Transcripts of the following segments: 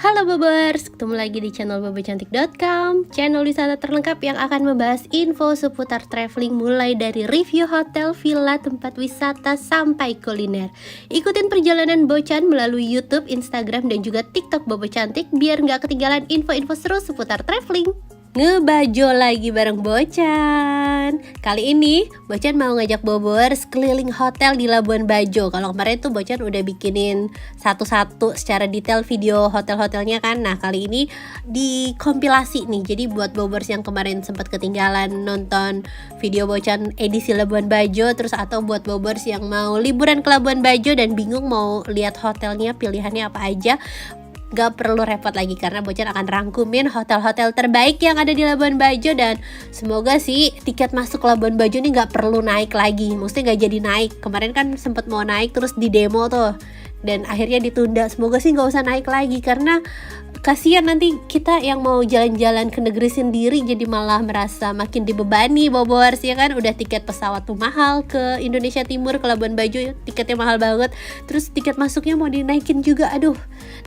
Halo Bobers, ketemu lagi di channel bobocantik.com, channel wisata terlengkap yang akan membahas info seputar traveling mulai dari review hotel, villa, tempat wisata, sampai kuliner. Ikutin perjalanan Bocan melalui YouTube, Instagram, dan juga TikTok Bobo Cantik biar nggak ketinggalan info-info seru seputar traveling. Ngebajo lagi bareng Bocan. Kali ini Bocan mau ngajak Bobers keliling hotel di Labuan Bajo. Kalau kemarin tuh Bocan udah bikinin satu-satu secara detail video hotel-hotelnya kan. Nah kali ini dikompilasi nih. Jadi buat Bobers yang kemarin sempat ketinggalan nonton video Bocan edisi Labuan Bajo, terus atau buat Bobers yang mau liburan ke Labuan Bajo dan bingung mau lihat hotelnya pilihannya apa aja, gak perlu repot lagi karena Bocan akan rangkumin hotel-hotel terbaik yang ada di Labuan Bajo. Dan semoga sih tiket masuk Labuan Bajo ini gak perlu naik lagi, maksudnya gak jadi naik. Kemarin kan sempet mau naik terus di demo tuh dan akhirnya ditunda. Semoga sih gak usah naik lagi karena kasihan nanti kita yang mau jalan-jalan ke negeri sendiri jadi malah merasa makin dibebani Bobors, ya kan. Udah tiket pesawat tuh mahal ke Indonesia Timur, ke Labuan Bajo tiketnya mahal banget, terus tiket masuknya mau dinaikin juga, aduh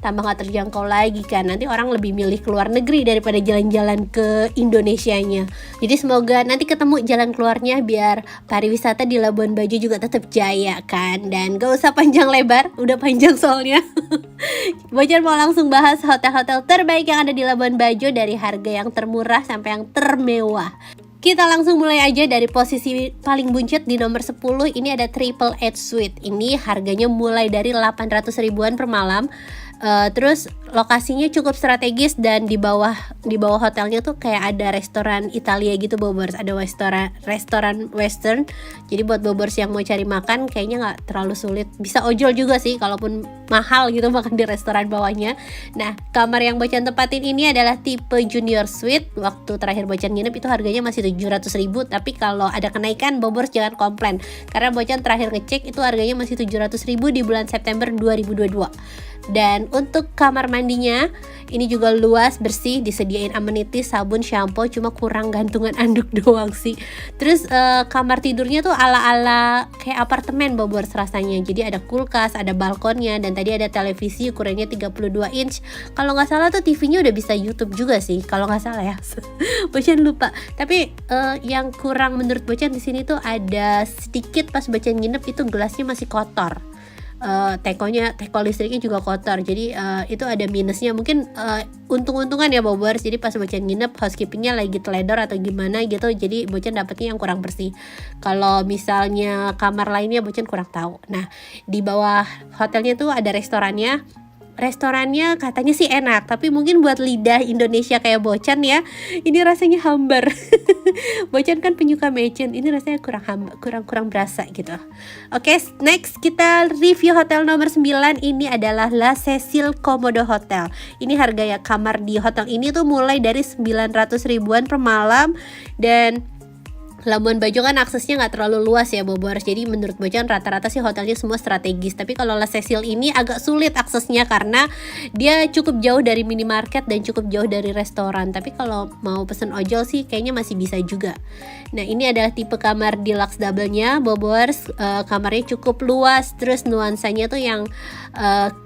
tambah gak terjangkau lagi kan. Nanti orang lebih milih keluar negeri daripada jalan-jalan ke Indonesianya. Jadi semoga nanti ketemu jalan keluarnya biar pariwisata di Labuan Bajo juga tetap jaya kan. Dan gak usah panjang lebar, udah panjang soalnya. Bocan mau langsung bahas hotel-hotel terbaik yang ada di Labuan Bajo dari harga yang termurah sampai yang termewah. Kita langsung mulai aja dari posisi paling buncit di nomor 10. Ini ada Triple H Suite. Ini harganya mulai dari 800 ribuan per malam. Terus lokasinya cukup strategis dan di bawah hotelnya tuh kayak ada restoran Italia gitu Bobers, ada restoran Western. Jadi buat Bobers yang mau cari makan kayaknya nggak terlalu sulit, bisa ojol juga sih kalaupun mahal gitu makan di restoran bawahnya. Nah kamar yang Bocan tempatin ini adalah tipe Junior Suite. Waktu terakhir Bocan nginep itu harganya masih 700 ribu, tapi kalau ada kenaikan Bobers jangan komplain karena Bocan terakhir ngecek itu harganya masih 700 ribu di bulan September 2022. Dan untuk kamar mandinya ini juga luas, bersih, disediain amenities, sabun, shampoo, cuma kurang gantungan anduk doang sih. Terus kamar tidurnya tuh ala-ala kayak apartemen Bobors rasanya. Jadi ada kulkas, ada balkonnya, dan tadi ada televisi ukurannya 32 inch. Kalau nggak salah tuh TV-nya udah bisa YouTube juga sih, kalau nggak salah ya. Bocan lupa. Tapi yang kurang menurut Bocan di sini tuh ada sedikit pas Bocan nginep itu gelasnya masih kotor. Teko listriknya juga kotor, jadi itu ada minusnya. Mungkin untung-untungan ya Bobors, jadi pas Bocan nginep housekeepingnya lagi teledor atau gimana gitu, jadi Bocan dapetnya yang kurang bersih. Kalau misalnya kamar lainnya Bocan kurang tahu. Nah di bawah hotelnya tuh ada restorannya katanya sih enak, tapi mungkin buat lidah Indonesia kayak Bocan ya, ini rasanya hambar. Bocan kan penyuka mecin, ini rasanya kurang berasa gitu. Oke, next kita review hotel nomor 9. Ini adalah La Cecil Komodo Hotel. Ini harga kamar di hotel ini tuh mulai dari 900 ribuan per malam. Dan Labuan Bajo kan aksesnya nggak terlalu luas ya Bobors, jadi menurut Bocan rata-rata sih hotelnya semua strategis. Tapi kalau La Cecil ini agak sulit aksesnya karena dia cukup jauh dari minimarket dan cukup jauh dari restoran. Tapi kalau mau pesen ojol sih kayaknya masih bisa juga. Nah ini adalah tipe kamar deluxe double-nya Bobors. Kamarnya cukup luas, terus nuansanya tuh yang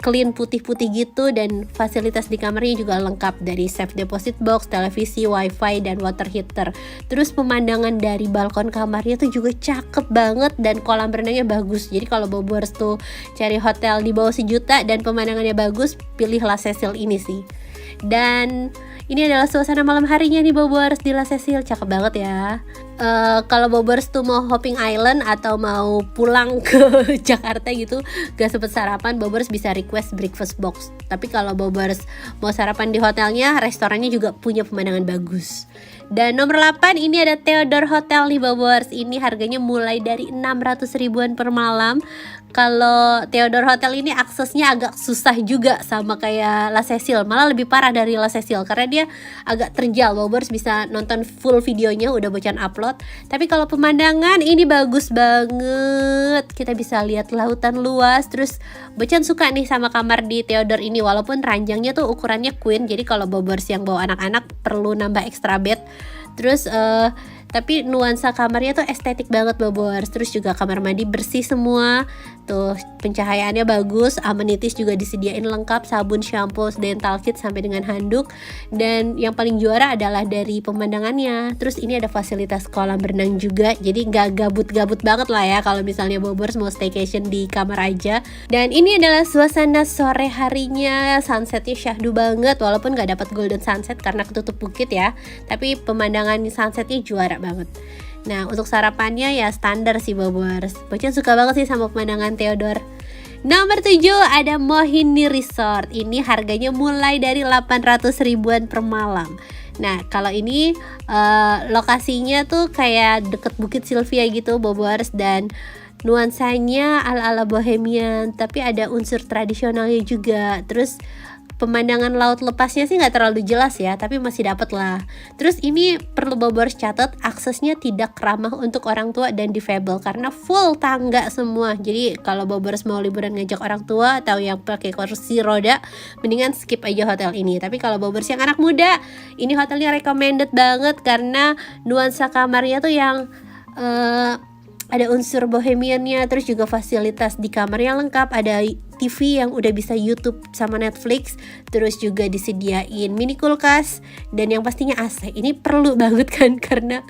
clean putih-putih gitu, dan fasilitas di kamarnya juga lengkap dari safe deposit box, televisi, wifi, dan water heater. Terus pemandangan dari balkon kamarnya tuh juga cakep banget dan kolam renangnya bagus. Jadi kalau Bobors tuh cari hotel di bawah 1 juta dan pemandangannya bagus, pilih La Cecil ini sih. Dan ini adalah suasana malam harinya nih Bobors di La Cecil, cakep banget ya. Kalau Bobors tuh mau hopping island atau mau pulang ke Jakarta gitu gak sempet sarapan, Bobors bisa request breakfast box. Tapi kalau Bobors mau sarapan di hotelnya, restorannya juga punya pemandangan bagus. Dan nomor 8 ini ada Theodore Hotel nih Bobors. Ini harganya mulai dari 600 ribuan per malam. Kalau Theodore Hotel ini aksesnya agak susah juga sama kayak La Cecil, malah lebih parah dari La Cecil karena dia agak terjal. Bobors bisa nonton full videonya, udah Bocan upload. Tapi kalau pemandangan ini bagus banget, kita bisa lihat lautan luas. Terus Bocan suka nih sama kamar di Theodore ini, walaupun ranjangnya tuh ukurannya queen. Jadi kalau Bobors yang bawa anak-anak perlu nambah extra bed. Terus Tapi nuansa kamarnya tuh estetik banget Bobors. Terus juga kamar mandi bersih semua. Tuh pencahayaannya bagus, amenities juga disediain lengkap, sabun, shampoo, dental kit sampai dengan handuk. Dan yang paling juara adalah dari pemandangannya. Terus ini ada fasilitas kolam renang juga. Jadi nggak gabut-gabut banget lah ya kalau misalnya Bobors mau staycation di kamar aja. Dan ini adalah suasana sore harinya, sunsetnya syahdu banget walaupun nggak dapat golden sunset karena ketutup bukit ya. Tapi pemandangan sunsetnya juara banget. Nah untuk sarapannya ya standar sih Bobors. Bocan suka banget sih sama pemandangan Theodore. Nomor 7 ada Mohini Resort. Ini harganya mulai dari 800 ribuan per malam. Nah kalau ini lokasinya tuh kayak deket Bukit Sylvia gitu Bobors. Dan nuansanya ala-ala bohemian, tapi ada unsur tradisionalnya juga. Terus pemandangan laut lepasnya sih nggak terlalu jelas ya, tapi masih dapat lah. Terus ini perlu Bobors catat, aksesnya tidak ramah untuk orang tua dan difabel karena full tangga semua. Jadi kalau Bobors mau liburan ngajak orang tua atau yang pakai kursi roda, mendingan skip aja hotel ini. Tapi kalau Bobors yang anak muda, ini hotelnya recommended banget karena nuansa kamarnya tuh yang ada unsur bohemiannya, terus juga fasilitas di kamarnya lengkap, ada TV yang udah bisa YouTube sama Netflix, terus juga disediain mini kulkas, dan yang pastinya AC. Ini perlu banget kan karena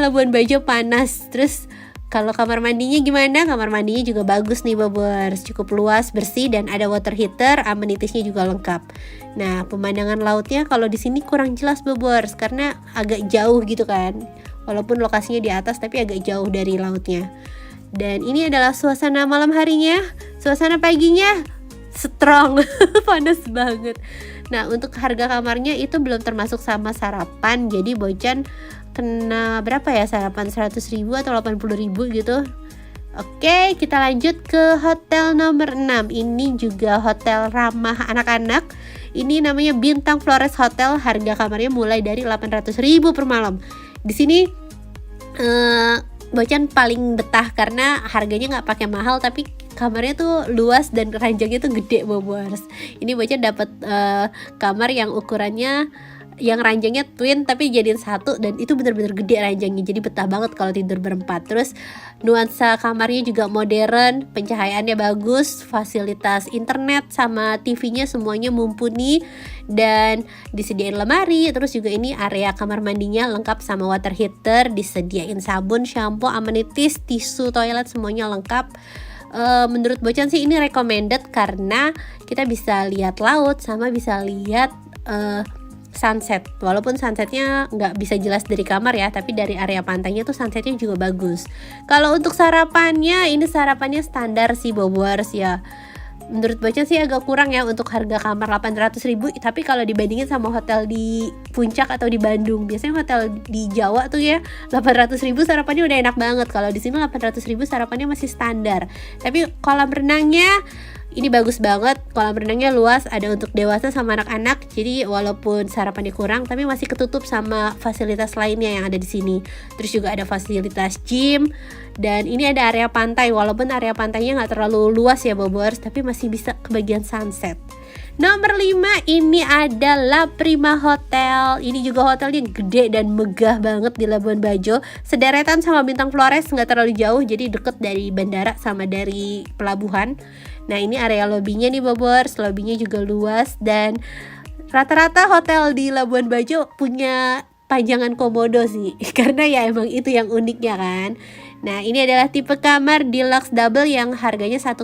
Labuan Bajo panas. Terus kalau kamar mandinya gimana? Kamar mandinya juga bagus nih Bobors, cukup luas, bersih, dan ada water heater, amenitiesnya juga lengkap. Nah pemandangan lautnya kalau di sini kurang jelas Bobors karena agak jauh gitu kan. Walaupun lokasinya di atas tapi agak jauh dari lautnya. Dan ini adalah suasana malam harinya. Suasana paginya strong, panas banget. Nah untuk harga kamarnya itu belum termasuk sama sarapan. Jadi Bocan kena berapa ya sarapan, 100 ribu atau 80 ribu gitu. Oke, kita lanjut ke hotel nomor 6. Ini juga hotel ramah anak-anak. Ini namanya Bintang Flores Hotel. Harga kamarnya mulai dari 800 ribu per malam. Di sini Bocan paling betah karena harganya nggak pakai mahal tapi kamarnya tuh luas dan ranjangnya tuh gede Bobors. Ini Bocan dapat kamar yang ukurannya yang ranjangnya twin tapi jadiin satu, dan itu bener-bener gede ranjangnya, jadi betah banget kalau tidur berempat. Terus nuansa kamarnya juga modern, pencahayaannya bagus, fasilitas internet sama TV-nya semuanya mumpuni, dan disediain lemari. Terus juga ini area kamar mandinya lengkap sama water heater, disediain sabun, shampoo, amenities, tisu toilet semuanya lengkap. Menurut Bocan sih ini recommended karena kita bisa lihat laut sama bisa lihat sunset. Walaupun sunsetnya nggak bisa jelas dari kamar ya, tapi dari area pantainya tuh sunsetnya juga bagus. Kalau untuk sarapannya, ini sarapannya standar sih Bobors ya. Menurut Bocan sih agak kurang ya untuk harga kamar 800 ribu. Tapi kalau dibandingin sama hotel di Puncak atau di Bandung, biasanya hotel di Jawa tuh ya 800 ribu sarapannya udah enak banget. Kalau di sini 800 ribu sarapannya masih standar. Tapi kolam renangnya ini bagus banget, kolam renangnya luas, ada untuk dewasa sama anak-anak. Jadi walaupun sarapannya kurang, tapi masih ketutup sama fasilitas lainnya yang ada di sini. Terus juga ada fasilitas gym, dan ini ada area pantai. Walaupun area pantainya nggak terlalu luas ya Bobors, tapi masih bisa ke bagian sunset. Nomor 5 ini ada La Prima Hotel. Ini juga hotelnya gede dan megah banget di Labuan Bajo. Sederetan sama Bintang Flores, nggak terlalu jauh, jadi deket dari bandara sama dari pelabuhan. Nah ini area lobbynya nih Bobors, lobbynya juga luas, dan rata-rata hotel di Labuan Bajo punya pajangan komodo sih, karena ya emang itu yang uniknya kan. Nah ini adalah tipe kamar deluxe double yang harganya 1,4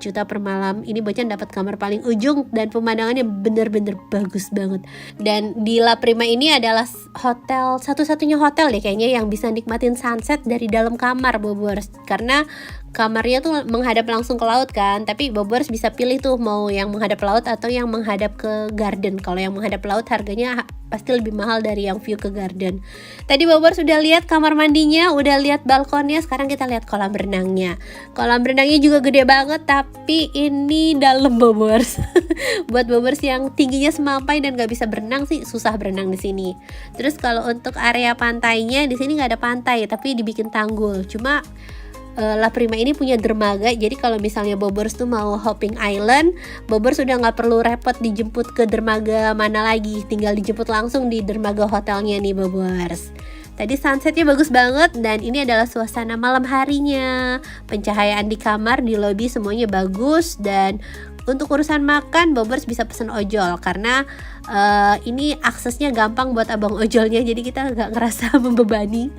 juta per malam. Ini Bocan dapat kamar paling ujung dan pemandangannya bener-bener bagus banget. Dan di La Prima ini adalah hotel, satu-satunya hotel deh kayaknya yang bisa nikmatin sunset dari dalam kamar Bobors. Karena kamarnya tuh menghadap langsung ke laut kan, tapi Bobors bisa pilih tuh mau yang menghadap laut atau yang menghadap ke garden. Kalau yang menghadap laut harganya pasti lebih mahal dari yang view ke garden. Tadi Bobors sudah lihat kamar mandinya, udah lihat balkonnya, sekarang kita lihat kolam renangnya. Kolam renangnya juga gede banget, tapi ini dalam Bobors. Buat Bobors yang tingginya semampai dan gak bisa berenang sih susah berenang di sini. Terus kalau untuk area pantainya, di sini nggak ada pantai, tapi dibikin tanggul. Cuma La Prima ini punya dermaga, jadi kalau misalnya Bobers tuh mau hopping island, Bobers sudah nggak perlu repot dijemput ke dermaga mana lagi, tinggal dijemput langsung di dermaga hotelnya nih Bobers. Tadi sunsetnya bagus banget, dan ini adalah suasana malam harinya. Pencahayaan di kamar, di lobi semuanya bagus, dan untuk urusan makan Bobers bisa pesen ojol karena ini aksesnya gampang buat abang ojolnya, jadi kita nggak ngerasa membebani.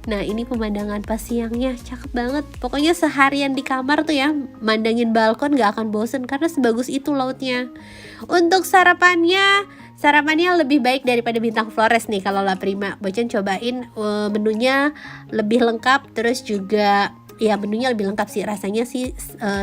Nah ini pemandangan pas siangnya cakep banget. Pokoknya seharian di kamar tuh ya, mandangin balkon gak akan bosen karena sebagus itu lautnya. Untuk sarapannya lebih baik daripada Bintang Flores nih kalau La Prima. Bocan cobain menunya lebih lengkap, terus juga ya menunya lebih lengkap sih, rasanya sih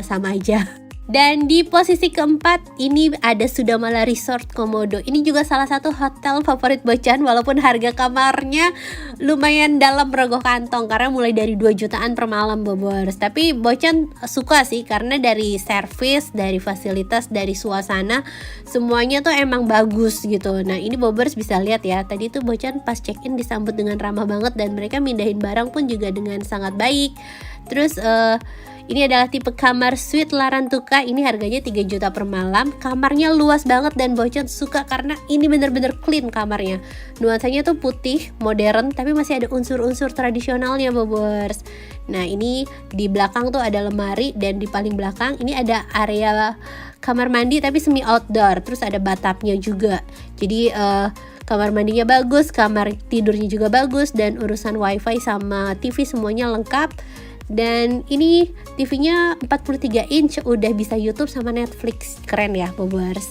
sama aja. Dan di posisi keempat ini ada Sudamala Resort Komodo. Ini juga salah satu hotel favorit Bocan, walaupun harga kamarnya lumayan dalam merogoh kantong karena mulai dari 2 jutaan per malam Bobers. Tapi Bocan suka sih karena dari service, dari fasilitas, dari suasana semuanya tuh emang bagus gitu. Nah ini Bobers bisa lihat ya, tadi tuh Bocan pas check-in disambut dengan ramah banget, dan mereka mindahin barang pun juga dengan sangat baik. Terus ini adalah tipe kamar suite Larantuka. Ini harganya 3 juta per malam. Kamarnya luas banget dan Bocan suka karena ini bener-bener clean kamarnya. Nuansanya tuh putih, modern, tapi masih ada unsur-unsur tradisionalnya Bobers. Nah ini di belakang tuh ada lemari, dan di paling belakang ini ada area kamar mandi tapi semi outdoor. Terus ada bathtubnya juga. Jadi kamar mandinya bagus, kamar tidurnya juga bagus, dan urusan wifi sama TV semuanya lengkap. Dan ini TV-nya 43 inch, udah bisa YouTube sama Netflix. Keren ya Bobers.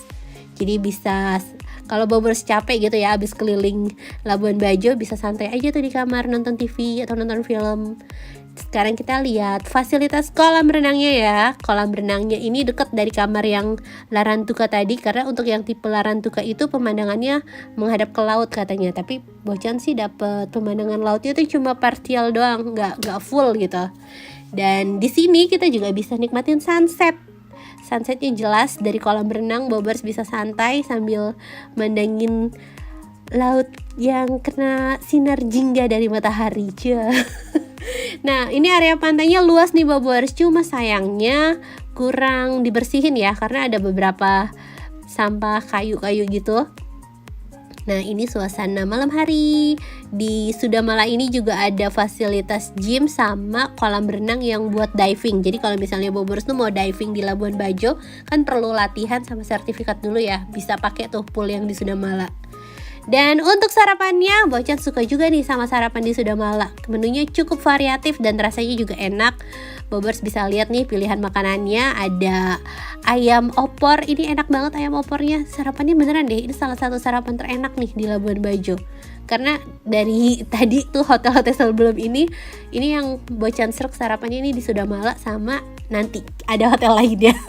Jadi bisa, kalau Bobers capek gitu ya habis keliling Labuan Bajo, bisa santai aja tuh di kamar nonton TV atau nonton film. Sekarang kita lihat fasilitas kolam renangnya ya. Kolam renangnya ini dekat dari kamar yang Larantuka tadi, karena untuk yang tipe Larantuka itu pemandangannya menghadap ke laut katanya. Tapi Bocan sih dapet pemandangan lautnya tuh cuma partial doang, nggak full gitu. Dan di sini kita juga bisa nikmatin sunset. Sunsetnya jelas dari kolam renang. Bobers bisa santai sambil mandangin laut yang kena sinar jingga dari matahari. Nah ini area pantainya luas nih Bobers, cuma sayangnya kurang dibersihin ya karena ada beberapa sampah kayu-kayu gitu. Nah ini suasana malam hari. Di Sudamala ini juga ada fasilitas gym sama kolam renang yang buat diving. Jadi kalau misalnya Bobers tuh mau diving di Labuan Bajo, kan perlu latihan sama sertifikat dulu ya. Bisa pakai tuh pool yang di Sudamala. Dan untuk sarapannya, Bocan suka juga nih sama sarapan di Sudamala. Menunya cukup variatif dan rasanya juga enak. Bobers bisa lihat nih pilihan makanannya. Ada ayam opor, ini enak banget ayam opornya. Sarapannya beneran deh, ini salah satu sarapan terenak nih di Labuan Bajo. Karena dari tadi tuh hotel-hotel sebelum ini yang Bocan serk sarapannya ini di Sudamala, sama nanti ada hotel lainnya.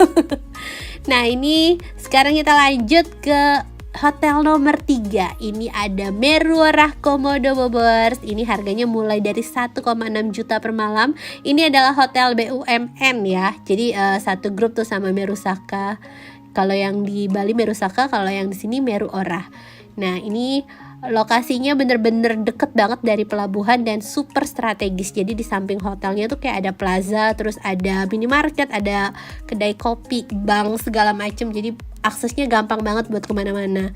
Nah ini sekarang kita lanjut ke hotel nomor 3. Ini ada Meru Orah Komodo Bobers. Ini harganya mulai dari 1,6 juta per malam. Ini adalah hotel BUMN ya. Jadi satu grup tuh sama Meru Saka. Kalau yang di Bali Meru Saka, kalau yang di sini Meru Orah. Nah ini lokasinya bener-bener deket banget dari pelabuhan dan super strategis. Jadi di samping hotelnya tuh kayak ada plaza, terus ada minimarket, ada kedai kopi, bank segala macem. Jadi aksesnya gampang banget buat kemana-mana.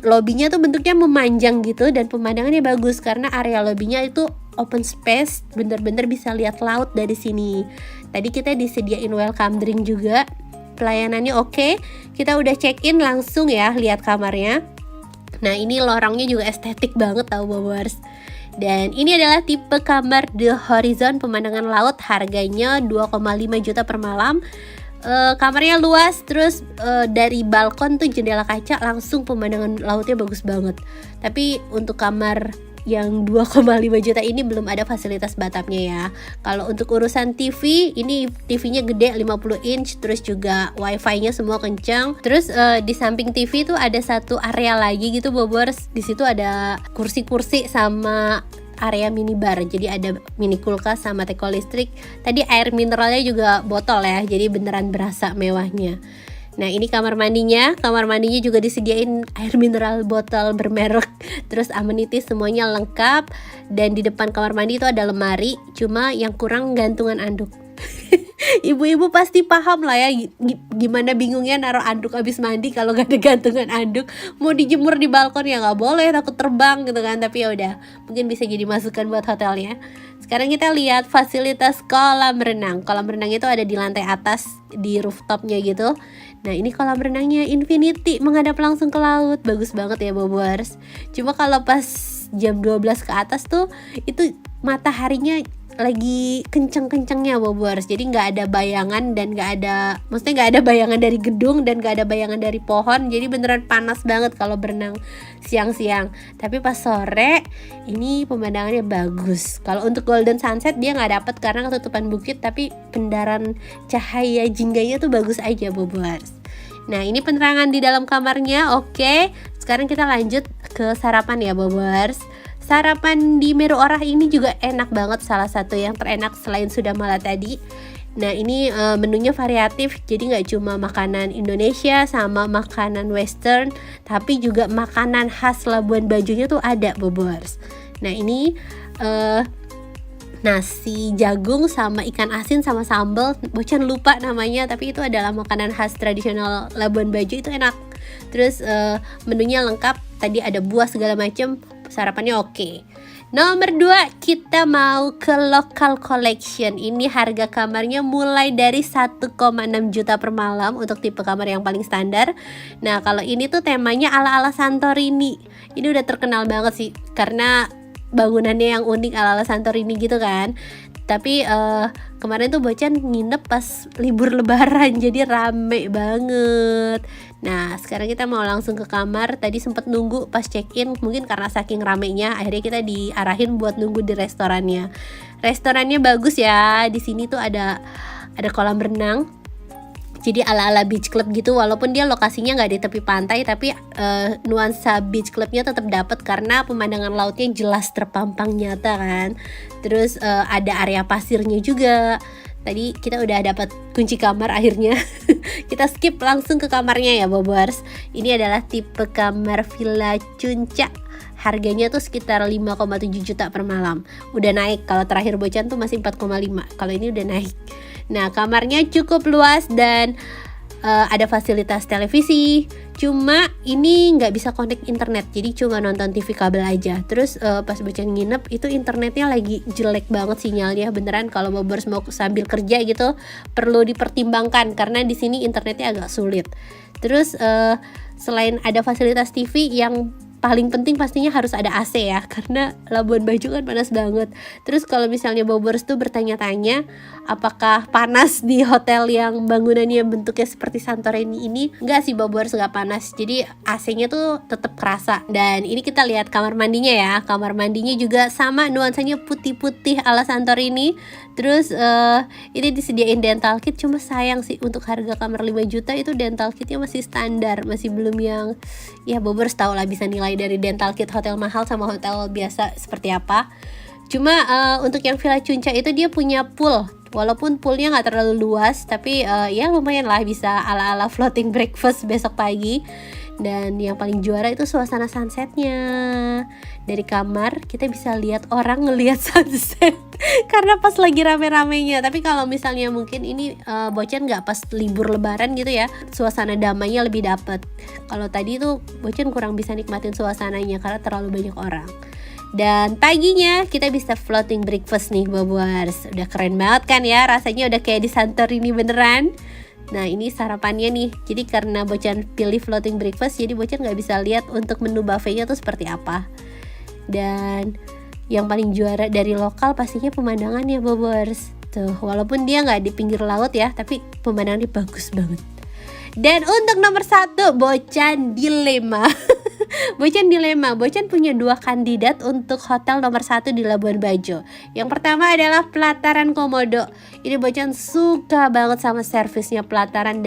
Lobinya tuh bentuknya memanjang gitu, dan pemandangannya bagus karena area lobinya itu open space, bener-bener bisa lihat laut dari sini. Tadi kita disediain welcome drink juga, pelayanannya oke. Kita udah check in langsung ya lihat kamarnya. Nah ini lorongnya juga estetik banget tau Bobers. Dan ini adalah tipe kamar The Horizon pemandangan laut, harganya 2,5 juta per malam. Kamarnya luas, terus dari balkon tuh jendela kaca, langsung pemandangan lautnya bagus banget. Tapi untuk kamar yang 2,5 juta ini belum ada fasilitas bathtubnya ya. Kalau untuk urusan TV, ini TV-nya gede 50 inch, terus juga wifi-nya semua kencang. Terus di samping TV tuh ada satu area lagi gitu Bobers. Di situ ada kursi-kursi sama area minibar. Jadi ada mini kulkas sama teko listrik. Tadi air mineralnya juga botol ya. Jadi beneran berasa mewahnya. Nah ini kamar mandinya juga disediain air mineral botol bermerek, terus amenities semuanya lengkap. Dan di depan kamar mandi itu ada lemari, cuma yang kurang gantungan anduk. Ibu-ibu pasti paham lah ya gimana bingungnya naruh anduk habis mandi kalau gak ada gantungan anduk. Mau dijemur di balkon ya nggak boleh, takut terbang gitu kan. Tapi ya udah, mungkin bisa jadi masukan buat hotelnya. Sekarang kita lihat fasilitas kolam renang. Kolam renang itu ada di lantai atas, di rooftopnya gitu. Nah ini kolam renangnya infinity, menghadap langsung ke laut. Bagus banget ya Bobers. Cuma kalau pas jam 12 ke atas tuh, itu mataharinya lagi kenceng-kencengnya Bobers. Jadi nggak ada bayangan dan maksudnya nggak ada bayangan dari gedung dan nggak ada bayangan dari pohon. Jadi beneran panas banget kalau berenang siang-siang. Tapi pas sore ini pemandangannya bagus. Kalau untuk golden sunset dia nggak dapet karena ketutupan bukit, tapi pendaran cahaya jingganya tuh bagus aja Bobers. Nah ini penerangan di dalam kamarnya. Oke, sekarang kita lanjut ke sarapan ya Bobers. Sarapan di Meru Orah ini juga enak banget, salah satu yang terenak selain Sudamala tadi. Nah ini menunya variatif, jadi nggak cuma makanan Indonesia sama makanan Western, tapi juga makanan khas Labuan Bajonya tuh ada Bobers. Nah ini nasi jagung sama ikan asin sama sambal, Bocan lupa namanya, tapi itu adalah makanan khas tradisional Labuan Bajo, itu enak. Terus menunya lengkap, tadi ada buah segala macam, sarapannya oke. Nomor 2 kita mau ke local collection. Ini harga kamarnya mulai dari 1,6 juta per malam untuk tipe kamar yang paling standar. Nah kalau ini tuh temanya ala-ala Santorini. Ini udah terkenal banget sih karena bangunannya yang unik ala-ala Santorini gitu kan. Tapi kemarin tuh Bocan nginep pas libur lebaran, jadi rame banget. Nah sekarang kita mau langsung ke kamar. Tadi sempet nunggu pas check-in, mungkin karena saking ramenya akhirnya kita diarahin buat nunggu di restorannya. Restorannya bagus ya. Di sini tuh ada kolam renang, jadi ala-ala beach club gitu. Walaupun dia lokasinya nggak di tepi pantai, tapi nuansa beach clubnya tetap dapat karena pemandangan lautnya jelas terpampang nyata kan. Terus ada area pasirnya juga. Tadi kita udah dapat kunci kamar akhirnya. Kita skip langsung ke kamarnya ya Bobers. Ini adalah tipe kamar Villa Cunca. Harganya tuh sekitar 5,7 juta per malam. Udah naik, kalau terakhir Bocan tuh masih 4,5. Kalau ini udah naik. Nah kamarnya cukup luas dan ada fasilitas televisi. Cuma ini nggak bisa connect internet, jadi cuma nonton TV kabel aja. Terus pas Bocan nginep itu internetnya lagi jelek banget sinyalnya. Beneran kalau Bobers mau sambil kerja gitu perlu dipertimbangkan karena di sini internetnya agak sulit. Terus selain ada fasilitas TV, yang paling penting pastinya harus ada AC ya, karena Labuan Bajo kan panas banget. Terus kalau misalnya Bobers tuh bertanya-tanya apakah panas di hotel yang bangunannya bentuknya seperti Santorini ini, enggak sih Bobers, nggak panas. Jadi AC-nya tuh tetap kerasa. Dan ini kita lihat kamar mandinya ya. Kamar mandinya juga sama, nuansanya putih-putih ala Santorini. Terus ini disediain dental kit, cuma sayang sih untuk harga kamar 5 juta itu dental kitnya masih standar, masih belum yang ya Bobers tau lah bisa nilai dari dental kit hotel mahal sama hotel biasa seperti apa. Cuma untuk yang Villa Cunca itu dia punya pool. Walaupun poolnya nggak terlalu luas, tapi ya lumayan lah, bisa ala-ala floating breakfast besok pagi. Dan yang paling juara itu suasana sunsetnya. Dari kamar kita bisa lihat orang ngelihat sunset karena pas lagi rame-ramenya. Tapi kalau misalnya mungkin ini Bocan nggak pas libur lebaran gitu ya, suasana damainya lebih dapet. Kalau tadi tuh Bocan kurang bisa nikmatin suasananya karena terlalu banyak orang. Dan paginya kita bisa floating breakfast nih Bobers. Udah keren banget kan ya, rasanya udah kayak di Santorini beneran. Nah ini sarapannya nih. Jadi karena Bocan pilih floating breakfast, jadi Bocan gak bisa lihat untuk menu buffetnya tuh seperti apa. Dan yang paling juara dari lokal pastinya pemandangannya Bobers. Tuh, walaupun dia gak di pinggir laut ya, tapi pemandangannya bagus banget. Dan untuk nomor 1 Bocan dilema. Bocan dilema, Bocan punya 2 kandidat untuk hotel nomor 1 di Labuan Bajo. Yang pertama adalah Pelataran Komodo. Ini Bocan suka banget sama servisnya Pelataran,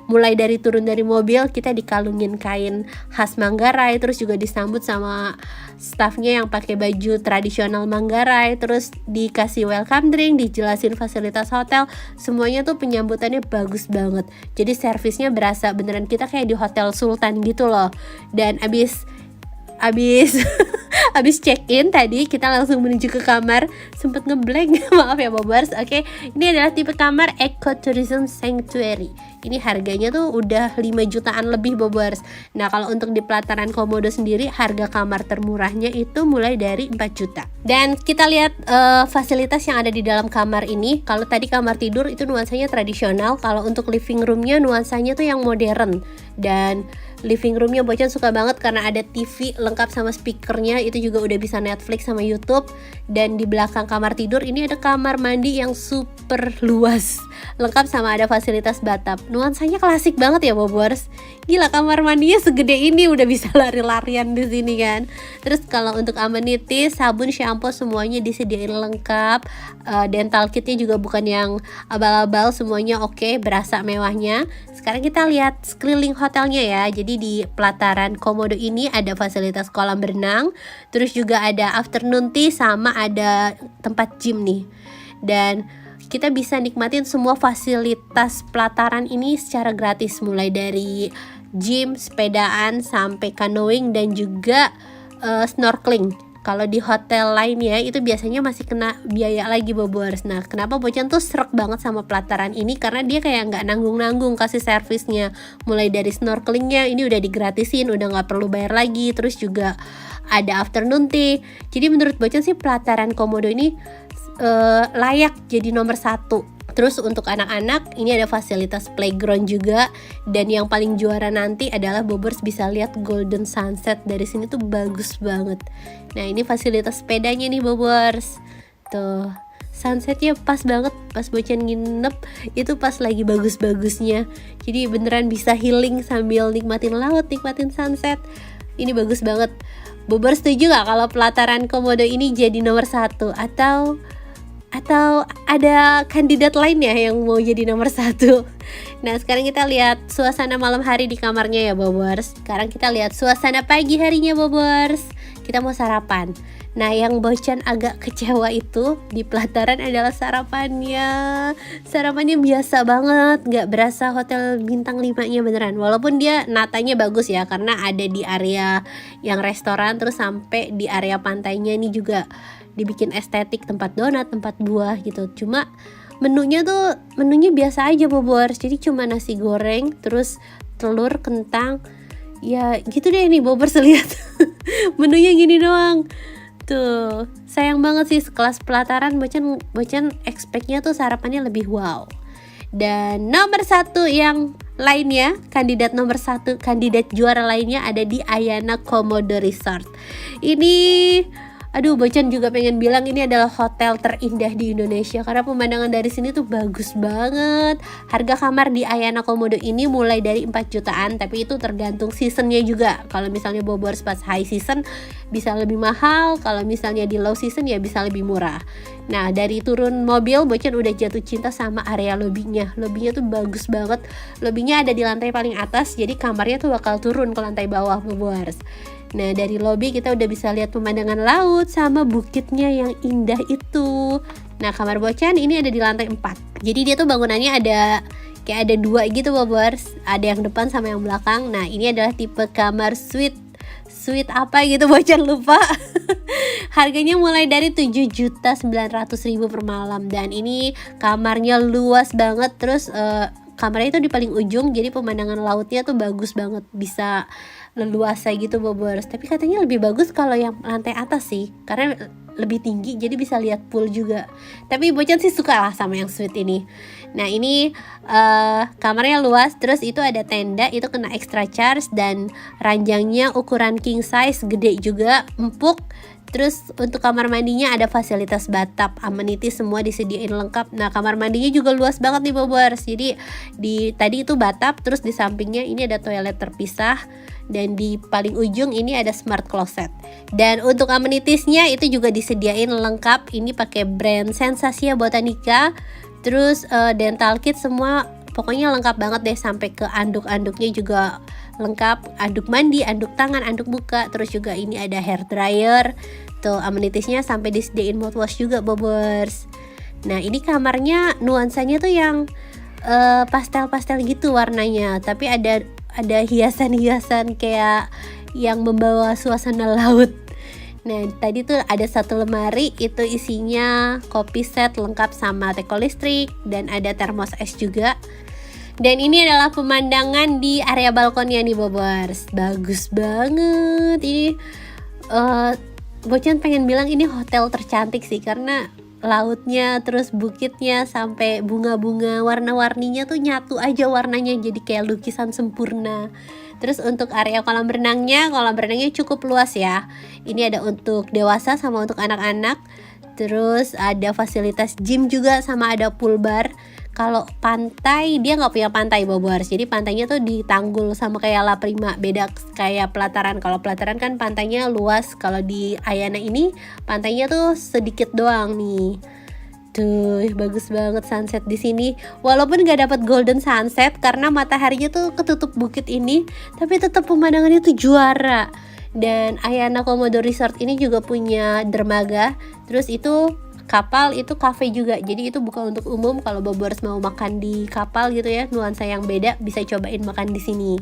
mulai dari turun dari mobil kita dikalungin kain khas Manggarai, terus juga disambut sama staffnya yang pakai baju tradisional Manggarai, terus dikasih welcome drink, dijelasin fasilitas hotel, semuanya tuh penyambutannya bagus banget. Jadi servisnya berasa beneran kita kayak di Hotel Sultan gitu loh. Dan abis habis check-in tadi kita langsung menuju ke kamar, sempet ngeblank maaf ya Bobers. Oke, ini adalah tipe kamar Eco Tourism Sanctuary. Ini harganya tuh udah 5 jutaan lebih Bobers. Nah kalau untuk di Pelataran Komodo sendiri harga kamar termurahnya itu mulai dari 4 juta. Dan kita lihat fasilitas yang ada di dalam kamar ini. Kalau tadi kamar tidur itu nuansanya tradisional, kalau untuk living roomnya nuansanya tuh yang modern. Dan living roomnya Bocan suka banget karena ada TV lengkap sama speakernya, itu juga udah bisa Netflix sama YouTube. Dan di belakang kamar tidur ini ada kamar mandi yang super luas, lengkap sama ada fasilitas bathtub. Nuansanya klasik banget ya Bobors. Gila, kamar mandinya segede ini udah bisa lari-larian di sini kan. Terus kalau untuk amenities, sabun, shampoo semuanya disediain lengkap. Dental kitnya juga bukan yang abal-abal, semuanya oke, berasa mewahnya. Sekarang kita lihat sekeliling hotelnya ya. Jadi di Pelataran Komodo ini ada fasilitas kolam berenang, terus juga ada afternoon tea, sama ada tempat gym nih. Dan kita bisa nikmatin semua fasilitas Pelataran ini secara gratis, mulai dari gym, sepedaan, sampai canoeing, dan juga snorkeling. Kalau di hotel lainnya itu biasanya masih kena biaya lagi Bobors. Nah kenapa Bocan tuh srek banget sama Pelataran ini, karena dia kayak nggak nanggung-nanggung kasih servisnya. Mulai dari snorkelingnya ini udah digratisin, udah nggak perlu bayar lagi. Terus juga ada afternoon tea. Jadi menurut Bocan sih Pelataran Komodo ini layak jadi nomor 1. Terus untuk anak-anak ini ada fasilitas playground juga. Dan yang paling juara nanti adalah Bobors bisa lihat golden sunset dari sini tuh bagus banget. Nah ini fasilitas sepedanya nih Bobors. Tuh sunsetnya pas banget pas Bocan nginep, itu pas lagi bagus-bagusnya. Jadi beneran bisa healing sambil nikmatin laut, nikmatin sunset. Ini bagus banget. Bobors setuju gak kalau Pelataran Komodo ini jadi nomor 1? Atau ada kandidat lain ya yang mau jadi nomor 1? Nah sekarang kita lihat suasana malam hari di kamarnya ya Bobors. Sekarang kita lihat suasana pagi harinya Bobors. Kita mau sarapan. Nah yang Bocan agak kecewa itu di Pelataran adalah sarapannya. Sarapannya biasa banget, gak berasa hotel bintang 5-nya beneran. Walaupun dia natanya bagus ya, karena ada di area yang restoran, terus sampai di area pantainya ini juga dibikin estetik, tempat donat, tempat buah gitu. Cuma menunya biasa aja Bobors. Jadi cuma nasi goreng, terus telur, kentang. Ya gitu deh nih Bobors, lihat menunya gini doang. Tuh, sayang banget sih sekelas Pelataran. Bocan expect-nya tuh sarapannya lebih wow. Dan nomor 1 yang lainnya, kandidat nomor 1, kandidat juara lainnya ada di Ayana Komodo Resort. Ini Bocan juga pengen bilang ini adalah hotel terindah di Indonesia karena pemandangan dari sini tuh bagus banget. Harga kamar di Ayana Komodo ini mulai dari 4 jutaan, tapi itu tergantung seasonnya juga. Kalau misalnya Bobors pas high season bisa lebih mahal, kalau misalnya di low season ya bisa lebih murah. Nah dari turun mobil Bocan udah jatuh cinta sama area lobbynya. Lobbynya tuh bagus banget. Lobbynya ada di lantai paling atas, jadi kamarnya tuh bakal turun ke lantai bawah Bobors. Nah dari lobby kita udah bisa lihat pemandangan laut sama bukitnya yang indah itu. Nah kamar Bocan ini ada di lantai 4. Jadi dia tuh bangunannya ada 2 gitu Bobors. Ada yang depan sama yang belakang. Nah ini adalah tipe kamar suite apa gitu Bocan lupa. Harganya mulai dari 7.900.000 per malam. Dan ini kamarnya luas banget. Terus kamarnya itu di paling ujung, jadi pemandangan lautnya tuh bagus banget, bisa leluasa gitu Bobors. Tapi katanya lebih bagus kalau yang lantai atas sih, karena lebih tinggi jadi bisa lihat pool juga. Tapi Bocan sih suka lah sama yang suite ini. Nah ini kamarnya luas, terus itu ada tenda, itu kena extra charge. Dan ranjangnya ukuran king size, gede juga, empuk. Terus untuk kamar mandinya ada fasilitas bathtub, amenity semua disediain lengkap. Nah kamar mandinya juga luas banget nih Bobors. Jadi tadi itu bathtub, terus di sampingnya ini ada toilet terpisah. dan di paling ujung ini ada smart closet. Dan untuk amenitiesnya itu juga disediain lengkap, ini pakai brand Sensasia Botanica. Terus dental kit semua pokoknya lengkap banget deh, sampai ke anduk-anduknya juga lengkap, anduk mandi, anduk tangan, anduk muka. Terus juga ini ada hair dryer. Tuh amenitiesnya sampai disediain mouthwash juga bobers. Nah ini kamarnya nuansanya tuh yang pastel-pastel gitu warnanya, tapi ada hiasan-hiasan kayak yang membawa suasana laut. Nah tadi tuh ada satu lemari, itu isinya kopi set lengkap sama teko listrik, dan ada termos es juga. Dan ini adalah pemandangan di area balkonnya nih bobers, bagus banget. Ini Bocan pengen bilang ini hotel tercantik sih, karena lautnya, terus bukitnya, sampai bunga-bunga warna-warninya tuh nyatu aja warnanya, jadi kayak lukisan sempurna. Terus untuk area kolam renangnya cukup luas ya. Ini ada untuk dewasa sama untuk anak-anak. Terus ada fasilitas gym juga, sama ada pool bar. Kalau pantai dia nggak punya pantai bobers, jadi pantainya tuh di Tanggul sama kayak La Prima, beda kayak Pelataran. Kalau Pelataran kan pantainya luas, kalau di Ayana ini pantainya tuh sedikit doang nih. Tuh bagus banget sunset di sini. Walaupun nggak dapat golden sunset karena mataharinya tuh ketutup bukit ini, tapi tetap pemandangannya tuh juara. Dan Ayana Komodo Resort ini juga punya dermaga. Terus itu kapal, itu cafe juga, jadi itu bukan untuk umum. Kalau bobers mau makan di kapal gitu ya, nuansa yang beda, bisa cobain makan di sini.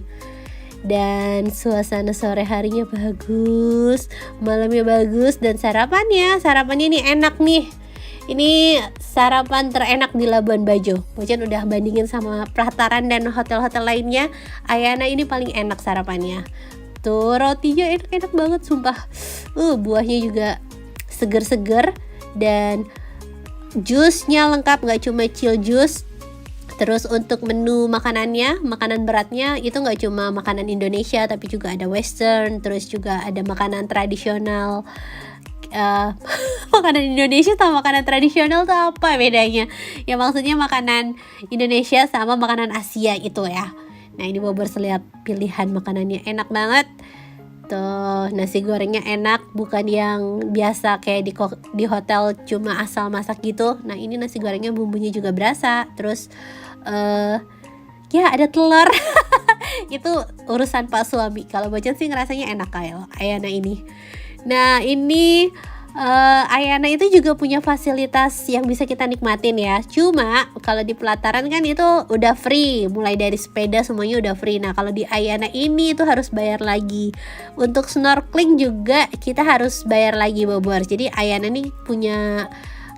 Dan suasana sore harinya bagus, malamnya bagus, dan sarapannya ini enak nih. Ini sarapan terenak di Labuan Bajo. Bocan udah bandingin sama Pelataran dan hotel-hotel lainnya, Ayana ini paling enak sarapannya. Tuh rotinya enak-enak banget sumpah. Buahnya juga seger-seger. Dan jusnya lengkap, gak cuma chill juice. Terus untuk menu makanannya, makanan beratnya itu gak cuma makanan Indonesia, tapi juga ada western. Terus juga ada makanan tradisional. Makanan Indonesia sama makanan tradisional tuh apa bedanya? Ya maksudnya makanan Indonesia sama makanan Asia itu ya. Nah ini bobers lihat pilihan makanannya enak banget. Tuh nasi gorengnya enak, bukan yang biasa kayak di hotel cuma asal masak gitu. Nah ini nasi gorengnya bumbunya juga berasa. Terus ya ada telur. Itu urusan pak suami. Kalau Bocan sih ngerasanya enak kayak Ayana ini. Nah ini Ayana itu juga punya fasilitas yang bisa kita nikmatin ya. Cuma kalau di Pelataran kan itu udah free, mulai dari sepeda semuanya udah free. Nah kalau di Ayana ini itu harus bayar lagi. Untuk snorkeling juga kita harus bayar lagi bobor. Jadi Ayana nih punya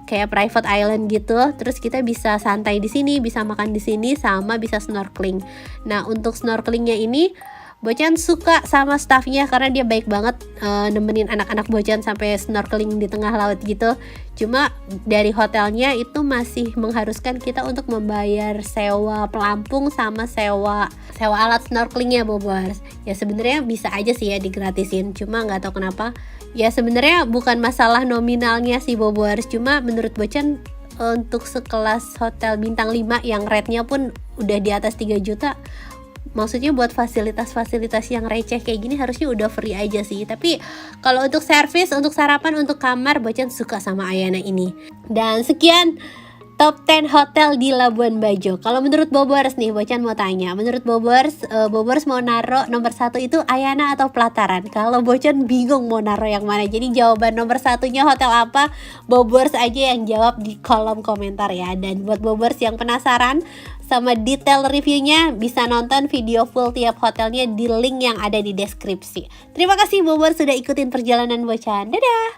kayak private island gitu. Terus kita bisa santai di sini, bisa makan di sini, sama bisa snorkeling. Nah untuk snorkelingnya ini Bocan suka sama staffnya karena dia baik banget, nemenin anak-anak Bocan sampai snorkeling di tengah laut gitu. Cuma dari hotelnya itu masih mengharuskan kita untuk membayar sewa pelampung sama sewa alat snorkelingnya bobors. Ya sebenarnya bisa aja sih ya digratisin, cuma nggak tahu kenapa. Ya sebenarnya bukan masalah nominalnya sih bobors, cuma menurut Bocan untuk sekelas hotel bintang 5 yang rate-nya pun udah di atas 3 juta. Maksudnya buat fasilitas-fasilitas yang receh kayak gini harusnya udah free aja sih. Tapi kalau untuk service, untuk sarapan, untuk kamar, Bocan suka sama Ayana ini. Dan sekian top 10 hotel di Labuan Bajo. Kalau menurut Bobors nih, Bocan mau tanya, menurut Bobors, Bobors mau naro nomor 1 itu Ayana atau Pelataran? Kalau Bocan bingung mau naro yang mana. Jadi jawaban nomor 1-nya hotel apa, Bobors aja yang jawab di kolom komentar ya. Dan buat Bobors yang penasaran sama detail reviewnya, bisa nonton video full tiap hotelnya di link yang ada di deskripsi. Terima kasih Bobors sudah ikutin perjalanan Bocan. Dadah!